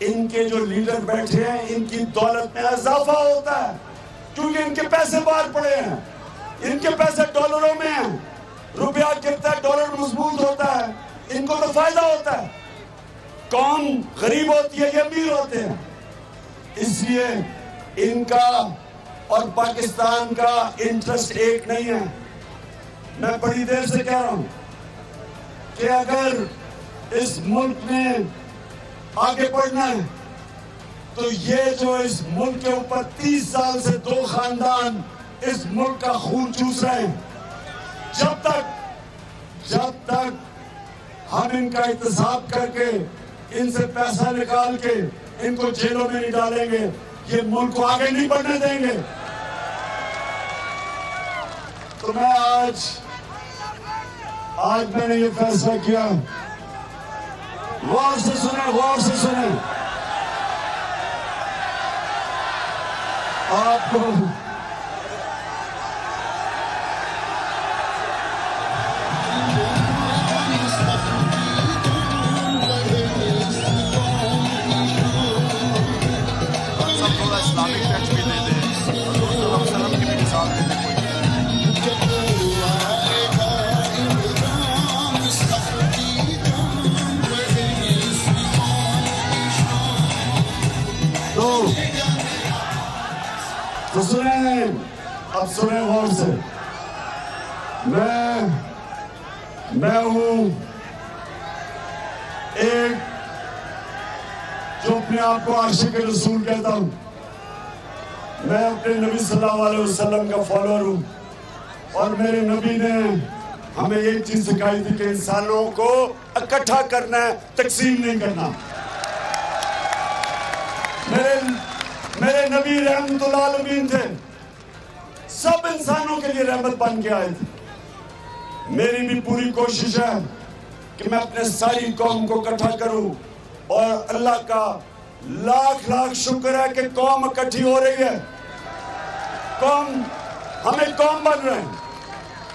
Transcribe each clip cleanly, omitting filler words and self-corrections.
इनके जो लीडर बैठे हैं इनकी दौलत में इजाफा होता है, क्योंकि इनके पैसे बाहर पड़े हैं, इनके पैसे डॉलरों में हैं, रुपया गिरता है डॉलर मजबूत होता है, इनको तो फायदा होता है। कौम गरीब होती है, ये अमीर होते हैं। इसलिए इनका और पाकिस्तान का इंटरेस्ट एक नहीं है। मैं बड़ी देर से कह रहा हूं कि अगर इस मुल्क में आगे बढ़ना है तो ये जो इस मुल्क के ऊपर 30 साल से 2 खानदान इस मुल्क का खून चूस रहे हैं, जब तक हम इनका एहतसाब करके इनसे पैसा निकाल के इनको जेलों में नहीं डालेंगे, ये मुल्क को आगे नहीं बढ़ने देंगे। तो मैं आज मैंने ये फैसला किया, गौर से सुने आपको इस्लामिक टच भी दे दे और सलम की भी मिसाल दे दे। तो सुने, अब सुने गौर से। मैं हूं एक जो अपने आप को आशिक रसूल कहता हूं। मैं अपने नबी सल्लल्लाहु अलैहि वसल्लम का फॉलोअर हूं और मेरे नबी ने हमें एक चीज सिखाई थी कि इंसानों को इकट्ठा करना है, तकसीम नहीं करना। मेरे नबी रहमतुल आलमीन थे, सब इंसानों के लिए रहमत बन के आए थे। मेरी भी पूरी कोशिश है कि मैं अपने सारी कौम को इकट्ठा करूं और अल्लाह का लाख शुक्र है कि कौम इकट्ठी हो रही है, हमें कौम बन रहे हैं।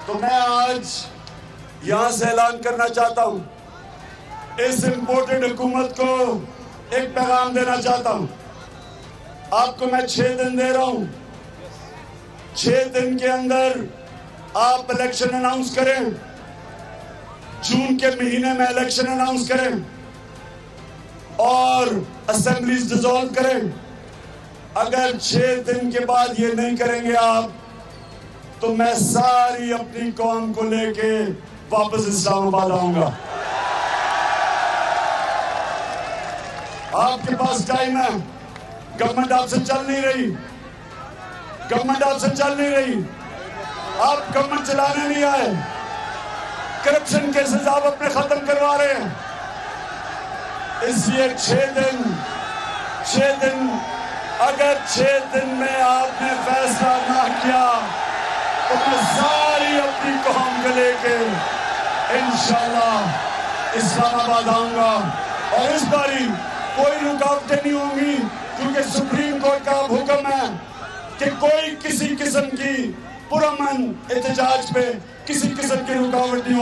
तो मैं आज यहां से ऐलान करना चाहता हूं, इस इंपोर्टेड हुकूमत को एक पैगाम देना चाहता हूं। आपको मैं 6 दिन दे रहा हूं, 6 दिन के अंदर आप इलेक्शन अनाउंस करें, जून के महीने में इलेक्शन अनाउंस करें और असेंबलीज डिसॉल्व करें। अगर 6 दिन के बाद ये नहीं करेंगे आप, तो मैं सारी अपनी कौम को लेके वापस इस्लामाबाद आऊंगा। आपके पास टाइम है, गवर्नमेंट आपसे चल नहीं रही, आप गवर्नमेंट चलाने नहीं आए, करप्शन केसेस आप अपने खत्म करवा रहे हैं। इसलिए 6 दिन अगर 6 दिन में आपने फैसला ना किया तो मैं सारी अपनी कौम को लेके इंशाअल्लाह इस्लामाबाद आऊंगा और इस बारी कोई रुकावटें नहीं होंगी, क्योंकि सुप्रीम कोर्ट का हुक्म है कि कोई किसी किस्म की पुरअमन एहतजाज पे किसी किस्म की रुकावट नहीं हो।